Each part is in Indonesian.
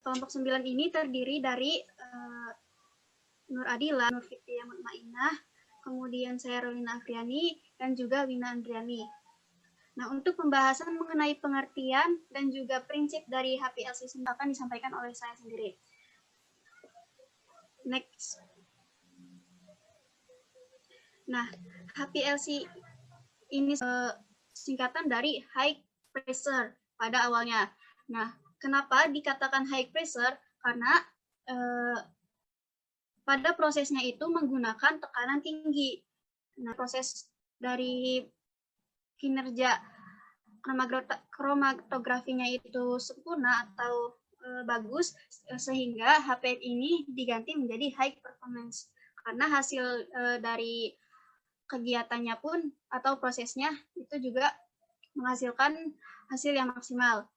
kelompok 9 ini terdiri dari Nur Adila, Nur Fitriya Mutmainah, kemudian saya Rolina Afriani, dan juga Wina Andriani. Nah, untuk pembahasan mengenai pengertian dan juga prinsip dari HPLC akan disampaikan oleh saya sendiri. Next. Nah, HPLC ini singkatan dari high pressure pada awalnya. Nah, kenapa dikatakan high pressure? Karena pada prosesnya itu menggunakan tekanan tinggi. Nah, proses dari kinerja kromatografinya itu sempurna atau bagus, sehingga HP ini diganti menjadi high performance. Karena hasil dari kegiatannya pun atau prosesnya itu juga menghasilkan hasil yang maksimal.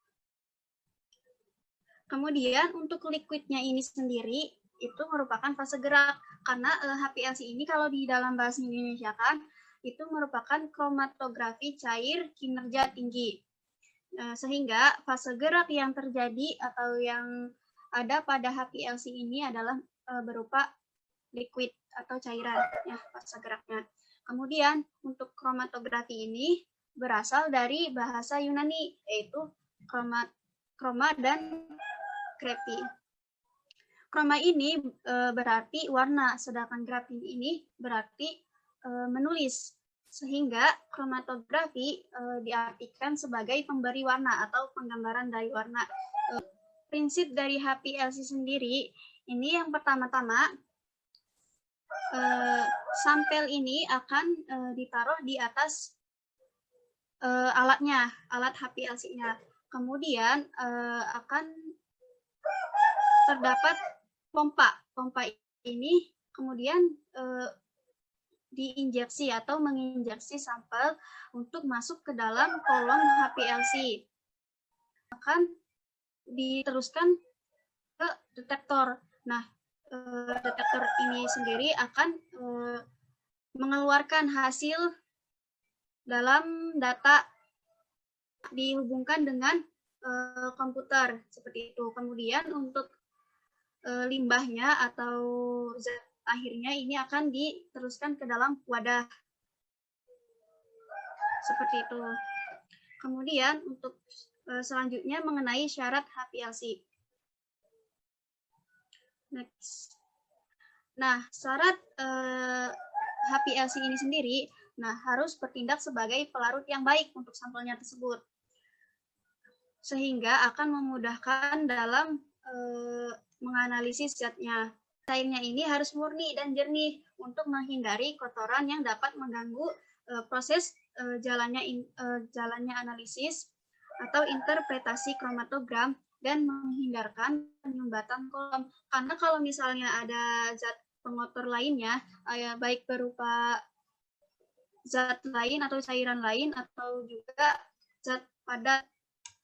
Kemudian untuk liquidnya ini sendiri itu merupakan fase gerak, karena HPLC ini kalau di dalam bahasa Indonesia kan itu merupakan kromatografi cair kinerja tinggi, sehingga fase gerak yang terjadi atau yang ada pada HPLC ini adalah berupa liquid atau cairan ya fase geraknya. Kemudian untuk kromatografi ini berasal dari bahasa Yunani, yaitu kroma dan graphi. Kroma ini berarti warna, sedangkan graphi ini berarti menulis. Sehingga kromatografi diartikan sebagai pemberi warna atau penggambaran dari warna. Prinsip dari HPLC sendiri, ini yang pertama-tama, sampel ini akan ditaruh di atas alatnya, alat HPLC-nya. Kemudian akan terdapat pompa. Pompa ini kemudian diinjeksi atau menginjeksi sampel untuk masuk ke dalam kolom HPLC. Akan diteruskan ke detektor. Nah, detektor ini sendiri akan mengeluarkan hasil dalam data dihubungkan dengan komputer seperti itu. Kemudian untuk limbahnya atau zat akhirnya ini akan diteruskan ke dalam wadah seperti itu. Kemudian untuk selanjutnya mengenai syarat HPLC. Next. Nah, syarat HPLC ini sendiri, harus bertindak sebagai pelarut yang baik untuk sampelnya tersebut, sehingga akan memudahkan dalam menganalisis zatnya. Cairnya ini harus murni dan jernih untuk menghindari kotoran yang dapat mengganggu proses jalannya analisis atau interpretasi kromatogram dan menghindarkan penyumbatan kolom. Karena kalau misalnya ada zat pengotor lainnya, baik berupa zat lain atau cairan lain atau juga zat padat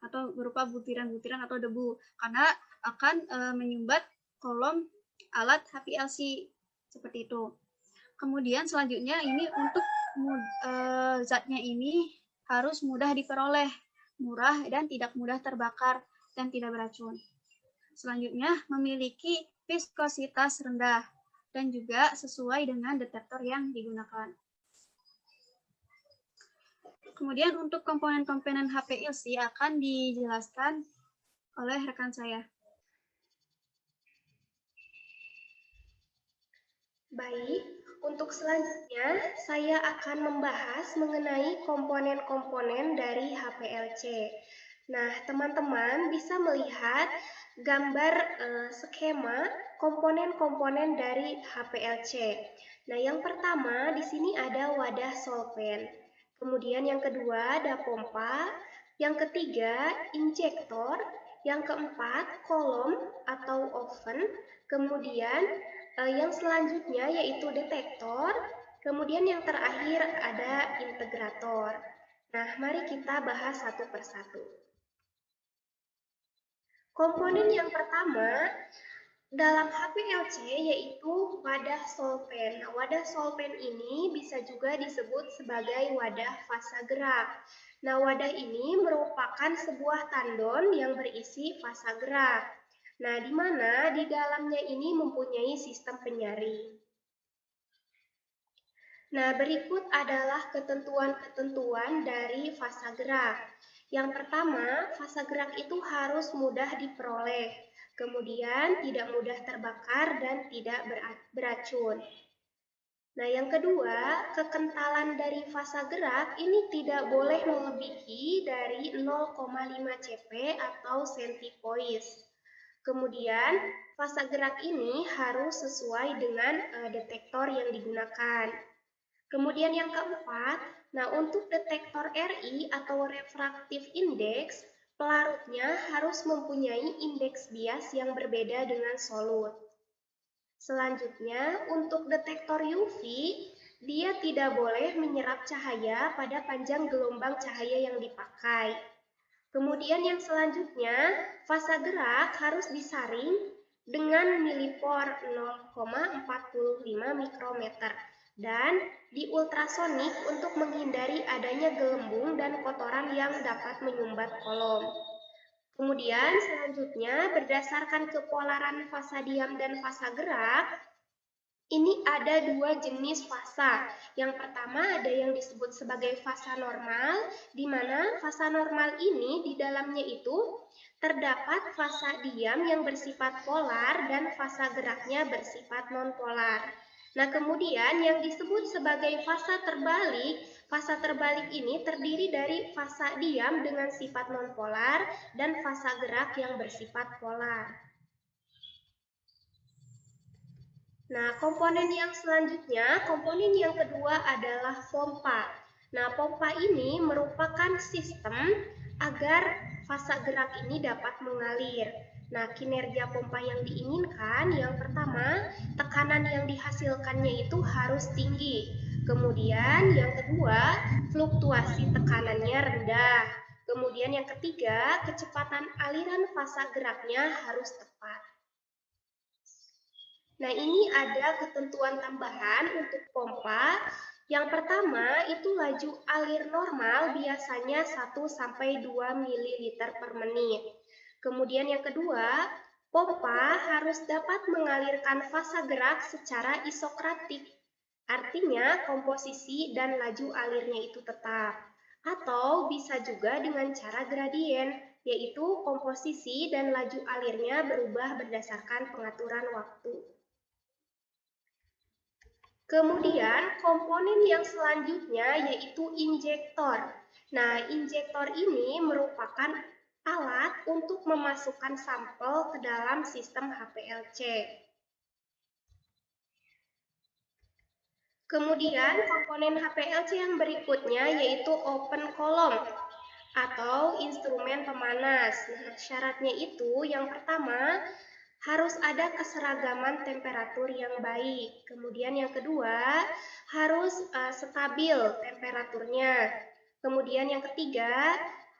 atau berupa butiran-butiran atau debu, karena akan menyumbat kolom alat HPLC seperti itu. Kemudian selanjutnya ini untuk zatnya ini harus mudah diperoleh, murah dan tidak mudah terbakar dan tidak beracun. Selanjutnya memiliki viskositas rendah dan juga sesuai dengan detektor yang digunakan. Kemudian untuk komponen-komponen HPLC akan dijelaskan oleh rekan saya. Baik, untuk selanjutnya saya akan membahas mengenai komponen-komponen dari HPLC. Nah, teman-teman bisa melihat gambar skema komponen-komponen dari HPLC. Nah, yang pertama di sini ada wadah solvent. Kemudian yang kedua ada pompa, yang ketiga injektor, yang keempat kolom atau oven, kemudian yang selanjutnya yaitu detektor, kemudian yang terakhir ada integrator. Nah, mari kita bahas satu persatu. Komponen yang pertama dalam HPLC yaitu wadah solvent. Nah, wadah solvent ini bisa juga disebut sebagai wadah fasa gerak. Nah, wadah ini merupakan sebuah tandon yang berisi fasa gerak. Nah, di mana di dalamnya ini mempunyai sistem penyaring. Nah, berikut adalah ketentuan-ketentuan dari fasa gerak. Yang pertama, fasa gerak itu harus mudah diperoleh, kemudian tidak mudah terbakar dan tidak beracun. Nah, yang kedua, kekentalan dari fasa gerak ini tidak boleh melebihi dari 0,5 cp atau centipoise. Kemudian, fasa gerak ini harus sesuai dengan detektor yang digunakan. Kemudian yang keempat, nah untuk detektor RI atau refraktif index, pelarutnya harus mempunyai indeks bias yang berbeda dengan solut. Selanjutnya, untuk detektor UV, dia tidak boleh menyerap cahaya pada panjang gelombang cahaya yang dipakai. Kemudian yang selanjutnya, fasa gerak harus disaring dengan milipor 0,45 mikrometer dan di ultrasonik untuk menghindari adanya gelembung dan kotoran yang dapat menyumbat kolom. Kemudian selanjutnya berdasarkan kepolaran fasa diam dan fasa gerak, ini ada dua jenis fasa. Yang pertama ada yang disebut sebagai fasa normal, di mana fasa normal ini di dalamnya itu terdapat fasa diam yang bersifat polar dan fasa geraknya bersifat nonpolar. Nah, kemudian yang disebut sebagai fasa terbalik ini terdiri dari fasa diam dengan sifat nonpolar dan fasa gerak yang bersifat polar. Nah, komponen yang selanjutnya, komponen yang kedua adalah pompa. Nah, pompa ini merupakan sistem agar fasa gerak ini dapat mengalir. Nah, kinerja pompa yang diinginkan, yang pertama, tekanan yang dihasilkannya itu harus tinggi. Kemudian, yang kedua, fluktuasi tekanannya rendah. Kemudian yang ketiga, kecepatan aliran fasa geraknya harus tepat. Nah, ini ada ketentuan tambahan untuk pompa. Yang pertama, itu laju alir normal biasanya 1-2 ml per menit. Kemudian yang kedua, pompa harus dapat mengalirkan fasa gerak secara isokratik. Artinya, komposisi dan laju alirnya itu tetap. Atau bisa juga dengan cara gradien, yaitu komposisi dan laju alirnya berubah berdasarkan pengaturan waktu. Kemudian komponen yang selanjutnya yaitu injektor. Nah, injektor ini merupakan alat untuk memasukkan sampel ke dalam sistem HPLC. Kemudian komponen HPLC yang berikutnya yaitu open column atau instrumen pemanas. Nah, syaratnya itu yang pertama harus ada keseragaman temperatur yang baik. Kemudian yang kedua, harus stabil temperaturnya. Kemudian yang ketiga,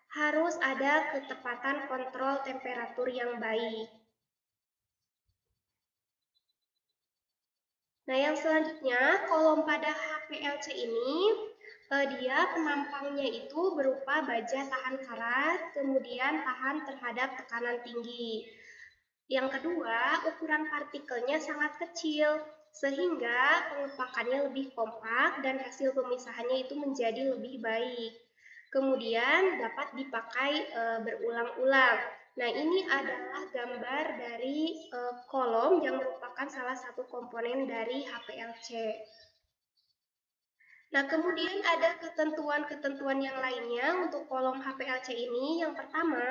harus ada ketepatan kontrol temperatur yang baik. Nah, yang selanjutnya, kolom pada HPLC ini, dia penampangnya itu berupa baja tahan karat, kemudian tahan terhadap tekanan tinggi. Yang kedua, ukuran partikelnya sangat kecil, sehingga pengepakannya lebih kompak dan hasil pemisahannya itu menjadi lebih baik. Kemudian dapat dipakai berulang-ulang. Nah, ini adalah gambar dari kolom yang merupakan salah satu komponen dari HPLC. Nah, kemudian ada ketentuan-ketentuan yang lainnya untuk kolom HPLC ini. Yang pertama,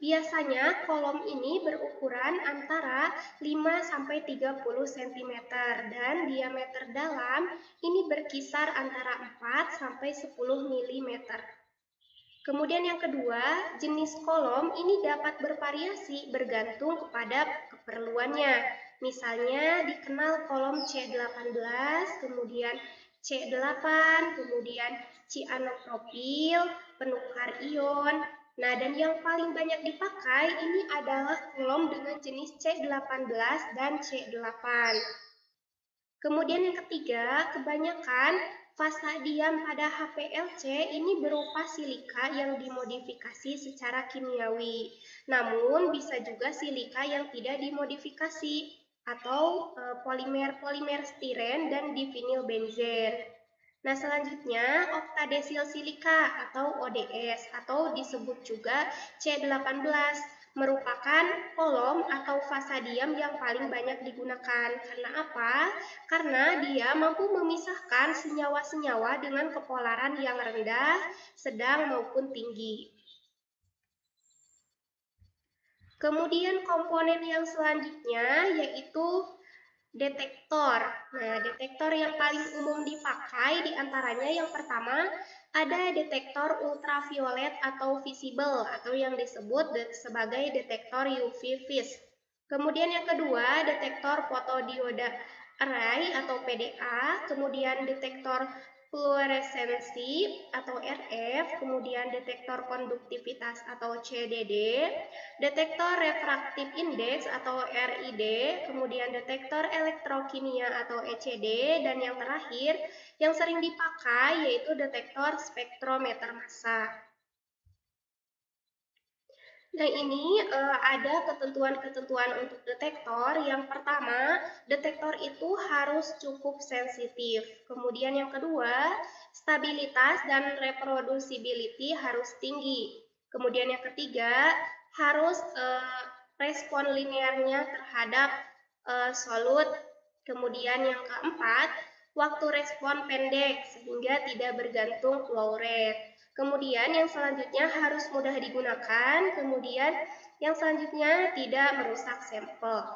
biasanya kolom ini berukuran antara 5-30 cm dan diameter dalam ini berkisar antara 4-10 mm. Kemudian yang kedua, jenis kolom ini dapat bervariasi bergantung kepada keperluannya. Misalnya dikenal kolom C18, kemudian C8, kemudian cianopropil, penukar ion. Nah, dan yang paling banyak dipakai ini adalah kolom dengan jenis C18 dan C8. Kemudian yang ketiga, kebanyakan Fasa diam pada HPLC ini berupa silika yang dimodifikasi secara kimiawi. Namun bisa juga silika yang tidak dimodifikasi atau polimer-polimer stiren dan divinil benzen. Nah, selanjutnya oktadesil silika atau ODS atau disebut juga C18 merupakan kolom atau fasa diam yang paling banyak digunakan. Karena apa? Karena dia mampu memisahkan senyawa-senyawa dengan kepolaran yang rendah, sedang maupun tinggi. Kemudian komponen yang selanjutnya yaitu detektor. Nah, detektor yang paling umum dipakai diantaranya yang pertama ada detektor ultraviolet atau visible atau yang disebut sebagai detektor UV vis. Kemudian yang kedua detektor fotodioda array atau PDA, kemudian detektor fluoresensi atau RF, kemudian detektor konduktivitas atau CDD, detektor refraktif index atau RID, kemudian detektor elektrokimia atau ECD, dan yang terakhir yang sering dipakai yaitu detektor spektrometer massa. Nah, ini ada ketentuan-ketentuan untuk detektor. Yang pertama, detektor itu harus cukup sensitif. Kemudian yang kedua, stabilitas dan reproducibility harus tinggi. Kemudian yang ketiga, harus respon linearnya terhadap solut. Kemudian yang keempat, waktu respon pendek sehingga tidak bergantung flow rate. Kemudian yang selanjutnya harus mudah digunakan, kemudian yang selanjutnya tidak merusak sampel.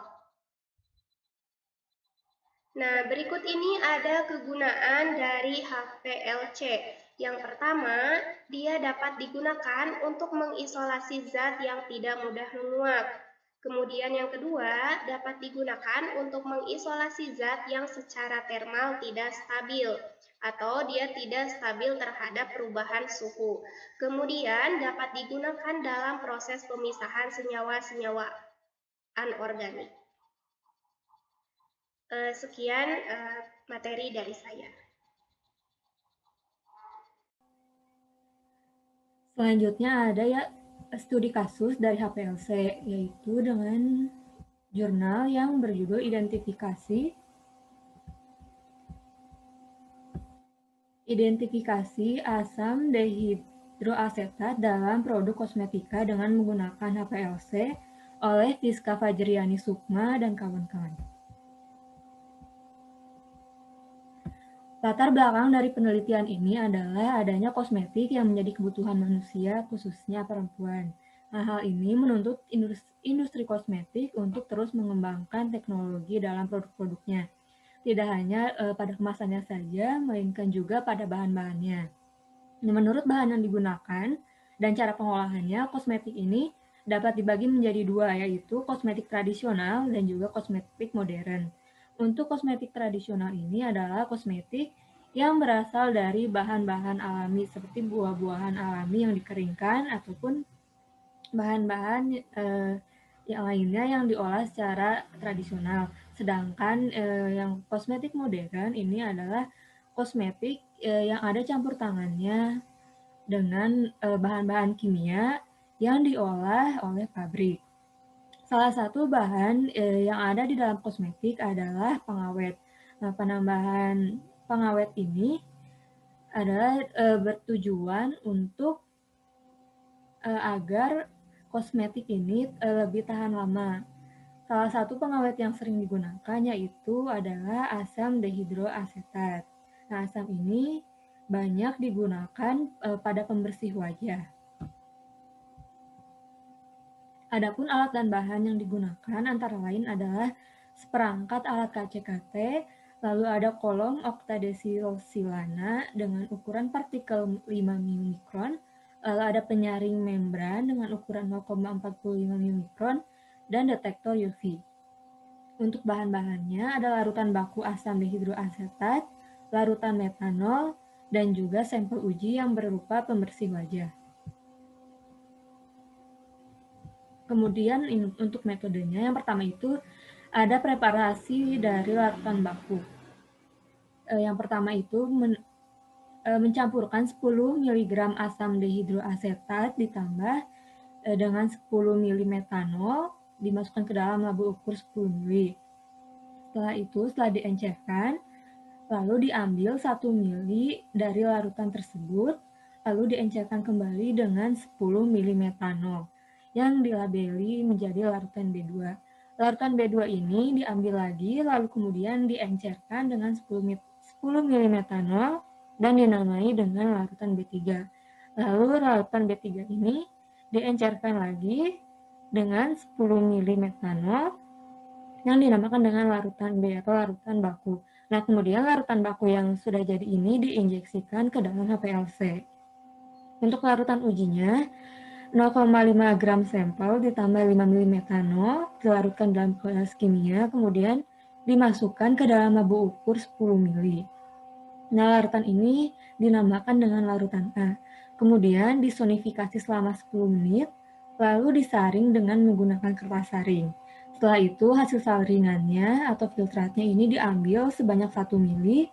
Nah, berikut ini ada kegunaan dari HPLC. Yang pertama, dia dapat digunakan untuk mengisolasi zat yang tidak mudah menguap. Kemudian yang kedua, dapat digunakan untuk mengisolasi zat yang secara termal tidak stabil atau dia tidak stabil terhadap perubahan suhu. Kemudian dapat digunakan dalam proses pemisahan senyawa-senyawa anorganik. Sekian materi dari saya. Selanjutnya ada ya studi kasus dari HPLC, yaitu dengan jurnal yang berjudul Identifikasi asam dehidroasetat dalam produk kosmetika dengan menggunakan HPLC oleh Tiska Fajriani Sukma dan kawan-kawan. Latar belakang dari penelitian ini adalah adanya kosmetik yang menjadi kebutuhan manusia, khususnya perempuan. Nah, hal ini menuntut industri kosmetik untuk terus mengembangkan teknologi dalam produk-produknya. Tidak hanya pada kemasannya saja, melainkan juga pada bahan-bahannya. Menurut bahan yang digunakan dan cara pengolahannya, kosmetik ini dapat dibagi menjadi dua, yaitu kosmetik tradisional dan juga kosmetik modern. Untuk kosmetik tradisional ini adalah kosmetik yang berasal dari bahan-bahan alami seperti buah-buahan alami yang dikeringkan ataupun bahan-bahan yang lainnya yang diolah secara tradisional. Sedangkan yang kosmetik modern ini adalah kosmetik yang ada campur tangannya dengan bahan-bahan kimia yang diolah oleh pabrik. Salah satu bahan yang ada di dalam kosmetik adalah pengawet. Nah, penambahan pengawet ini adalah bertujuan untuk agar kosmetik ini lebih tahan lama. Salah satu pengawet yang sering digunakan yaitu adalah asam dehidroasetat. Nah, asam ini banyak digunakan pada pembersih wajah. Adapun alat dan bahan yang digunakan antara lain adalah seperangkat alat KCKT, lalu ada kolom oktadesilsilana dengan ukuran partikel 5 mikron, lalu ada penyaring membran dengan ukuran 0,45 mikron, dan detektor UV. Untuk bahan-bahannya ada larutan baku asam dehidroasetat, larutan metanol, dan juga sampel uji yang berupa pembersih wajah. Kemudian untuk metodenya, yang pertama itu ada preparasi dari larutan baku. Yang pertama itu mencampurkan 10 mg asam dehidroasetat ditambah dengan 10 ml metanol, dimasukkan ke dalam labu ukur 10 ml. Setelah itu, setelah diencerkan, lalu diambil 1 ml dari larutan tersebut, lalu diencerkan kembali dengan 10 ml metanol yang dilabeli menjadi larutan B2. Larutan B2 ini diambil lagi, lalu kemudian diencerkan dengan 10 ml metanol dan dinamai dengan larutan B3. Lalu larutan B3 ini diencerkan lagi dengan 10 ml metanol yang dinamakan dengan larutan B atau larutan baku. Nah, kemudian larutan baku yang sudah jadi ini diinjeksikan ke dalam HPLC. Untuk larutan ujinya, 0,5 gram sampel ditambah 5 ml metanol dilarutkan dalam proses kimia, kemudian dimasukkan ke dalam labu ukur 10 ml. Nah, larutan ini dinamakan dengan larutan A. Kemudian disonifikasi selama 10 menit, lalu disaring dengan menggunakan kertas saring. Setelah itu, hasil saringannya atau filtratnya ini diambil sebanyak 1 ml,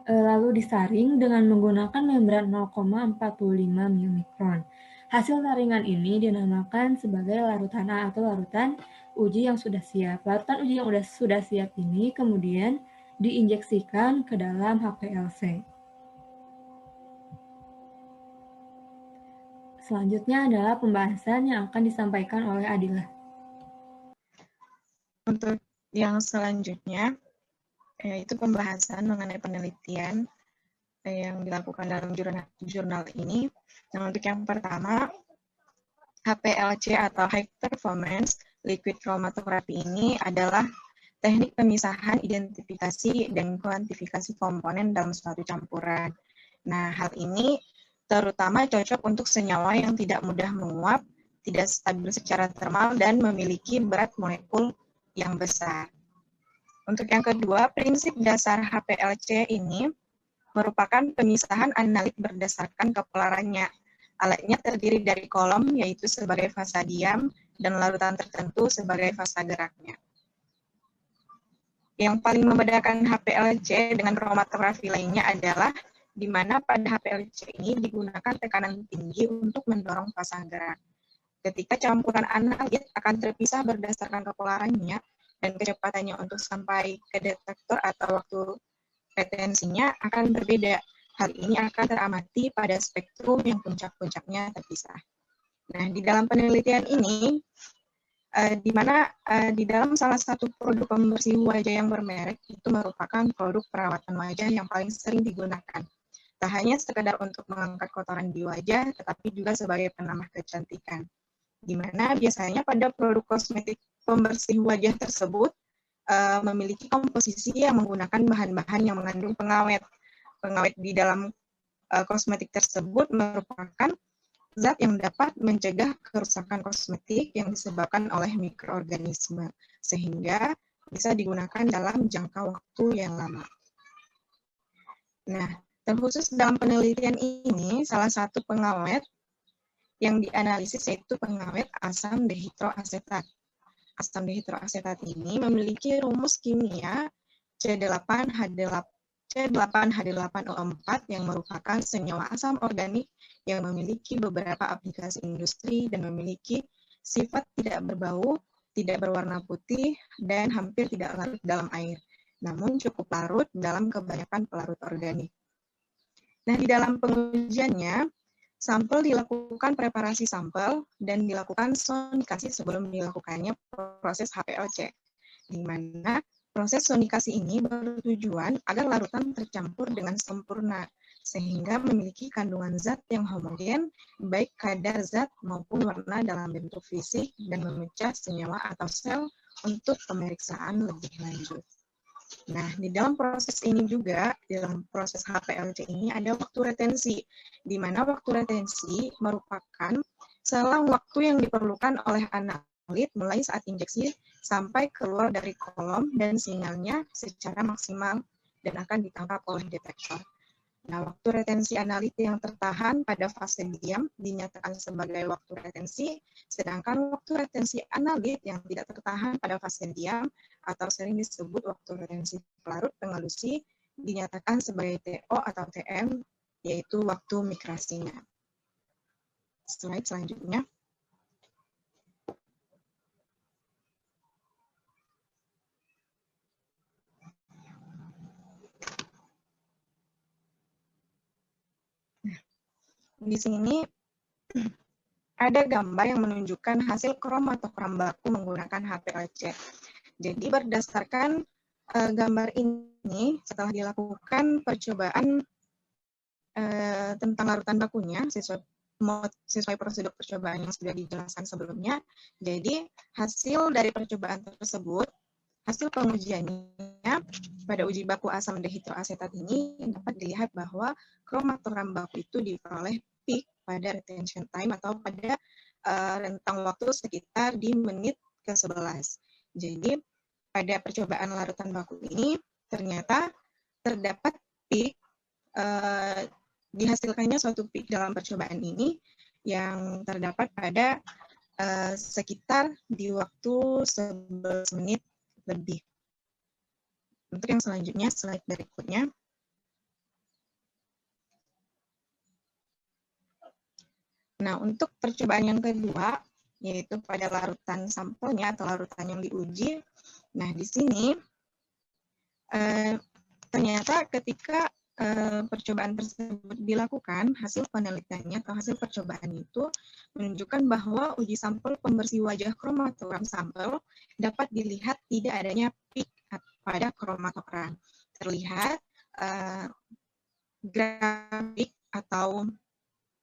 lalu disaring dengan menggunakan membran 0,45 micron. Hasil saringan ini dinamakan sebagai larutan A atau larutan uji yang sudah siap. Larutan uji yang sudah siap ini kemudian diinjeksikan ke dalam HPLC. Selanjutnya adalah pembahasan yang akan disampaikan oleh Adilah. Untuk yang selanjutnya, yaitu pembahasan mengenai penelitian yang dilakukan dalam jurnal ini. Nah, untuk yang pertama, HPLC atau High Performance Liquid Chromatography ini adalah teknik pemisahan, identifikasi, dan kuantifikasi komponen dalam suatu campuran. Nah, hal ini terutama cocok untuk senyawa yang tidak mudah menguap, tidak stabil secara termal, dan memiliki berat molekul yang besar. Untuk yang kedua, prinsip dasar HPLC ini merupakan pemisahan analit berdasarkan kepolarannya. Alatnya terdiri dari kolom, yaitu sebagai fasa diam, dan larutan tertentu sebagai fasa geraknya. Yang paling membedakan HPLC dengan kromatografi lainnya adalah di mana pada HPLC ini digunakan tekanan tinggi untuk mendorong fasa gerak. Ketika campuran analit akan terpisah berdasarkan kepolarannya dan kecepatannya untuk sampai ke detektor atau waktu retensinya akan berbeda. Hal ini akan teramati pada spektrum yang puncak-puncaknya terpisah. Nah, di dalam penelitian ini, di mana di dalam salah satu produk pembersih wajah yang bermerek itu merupakan produk perawatan wajah yang paling sering digunakan. Tak hanya sekedar untuk mengangkat kotoran di wajah, tetapi juga sebagai penambah kecantikan. Di mana biasanya pada produk kosmetik pembersih wajah tersebut memiliki komposisi yang menggunakan bahan-bahan yang mengandung pengawet. Pengawet di dalam kosmetik tersebut merupakan zat yang dapat mencegah kerusakan kosmetik yang disebabkan oleh mikroorganisme, sehingga bisa digunakan dalam jangka waktu yang lama. Nah, terkhusus dalam penelitian ini, salah satu pengawet yang dianalisis yaitu pengawet asam dehidroasetat. Asam dehidroasetat ini memiliki rumus kimia C8H8O4 yang merupakan senyawa asam organik yang memiliki beberapa aplikasi industri dan memiliki sifat tidak berbau, tidak berwarna putih, dan hampir tidak larut dalam air, namun cukup larut dalam kebanyakan pelarut organik. Nah, di dalam pengujiannya, sampel dilakukan preparasi sampel dan dilakukan sonikasi sebelum dilakukannya proses HPLC, di mana proses sonikasi ini bertujuan agar larutan tercampur dengan sempurna, sehingga memiliki kandungan zat yang homogen, baik kadar zat maupun warna dalam bentuk fisik, dan memecah senyawa atau sel untuk pemeriksaan lebih lanjut. Nah, di dalam proses ini juga, dalam proses HPLC ini ada waktu retensi, di mana waktu retensi merupakan selang waktu yang diperlukan oleh analit mulai saat injeksi sampai keluar dari kolom dan sinyalnya secara maksimal dan akan ditangkap oleh detektor. Nah, waktu retensi analit yang tertahan pada fase diam dinyatakan sebagai waktu retensi, sedangkan waktu retensi analit yang tidak tertahan pada fase diam atau sering disebut waktu retensi pelarut pengelusi dinyatakan sebagai TO atau TM, yaitu waktu migrasinya. Slide selanjutnya. Di sini ada gambar yang menunjukkan hasil kromatogram baku menggunakan HPLC. Jadi berdasarkan gambar ini, setelah dilakukan percobaan tentang larutan bakunya sesuai prosedur percobaan yang sudah dijelaskan sebelumnya, jadi hasil dari percobaan tersebut, hasil pengujiannya pada uji baku asam dehidroasetat ini dapat dilihat bahwa kromatogram baku itu diperoleh peak pada retention time atau pada rentang waktu sekitar di menit ke-11. Jadi pada percobaan larutan baku ini ternyata terdapat peak, dihasilkannya suatu peak dalam percobaan ini yang terdapat pada sekitar di waktu 11 menit lebih. Untuk yang selanjutnya, slide berikutnya. Nah, untuk percobaan yang kedua, yaitu pada larutan sampelnya atau larutan yang diuji. Nah, di sini ternyata ketika percobaan tersebut dilakukan, hasil penelitiannya atau hasil percobaan itu menunjukkan bahwa uji sampel pembersih wajah kromatogram sampel dapat dilihat tidak adanya peak pada kromatogram. Terlihat grafik atau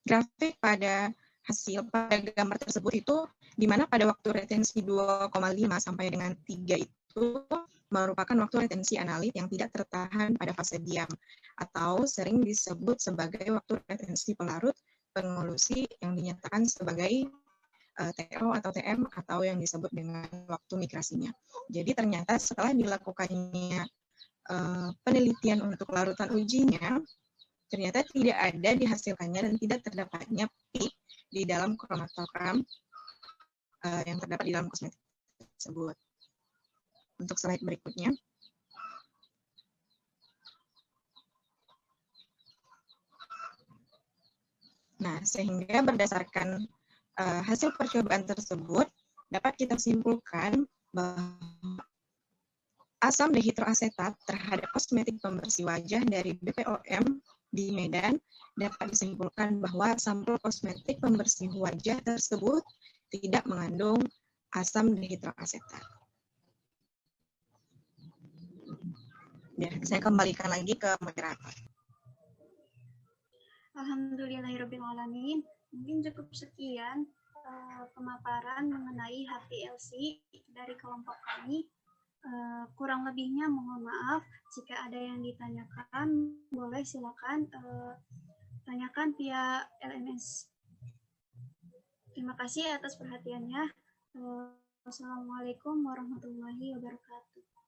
grafik pada gambar tersebut itu di mana pada waktu retensi 2,5 sampai dengan 3 itu merupakan waktu retensi analit yang tidak tertahan pada fase diam atau sering disebut sebagai waktu retensi pelarut pengolusi yang dinyatakan sebagai TO atau TM atau yang disebut dengan waktu migrasinya. Jadi ternyata setelah dilakukannya penelitian untuk larutan ujinya, ternyata tidak ada dihasilkannya dan tidak terdapatnya peak di dalam kromatogram yang terdapat di dalam kosmetik tersebut. Untuk slide berikutnya. Nah, sehingga berdasarkan hasil percobaan tersebut, dapat kita simpulkan bahwa asam dehidroasetat terhadap kosmetik pembersih wajah dari BPOM di Medan dapat disimpulkan bahwa sampel kosmetik pembersih wajah tersebut tidak mengandung asam dehidroasetat. Ya, saya kembalikan lagi ke moderator. Alhamdulillahirrahmanirrahim. Mungkin cukup sekian pemaparan mengenai HPLC dari kelompok kami. Kurang lebihnya mohon maaf. Jika ada yang ditanyakan, boleh silakan tanyakan via LMS. Terima kasih atas perhatiannya. Wassalamualaikum warahmatullahi wabarakatuh.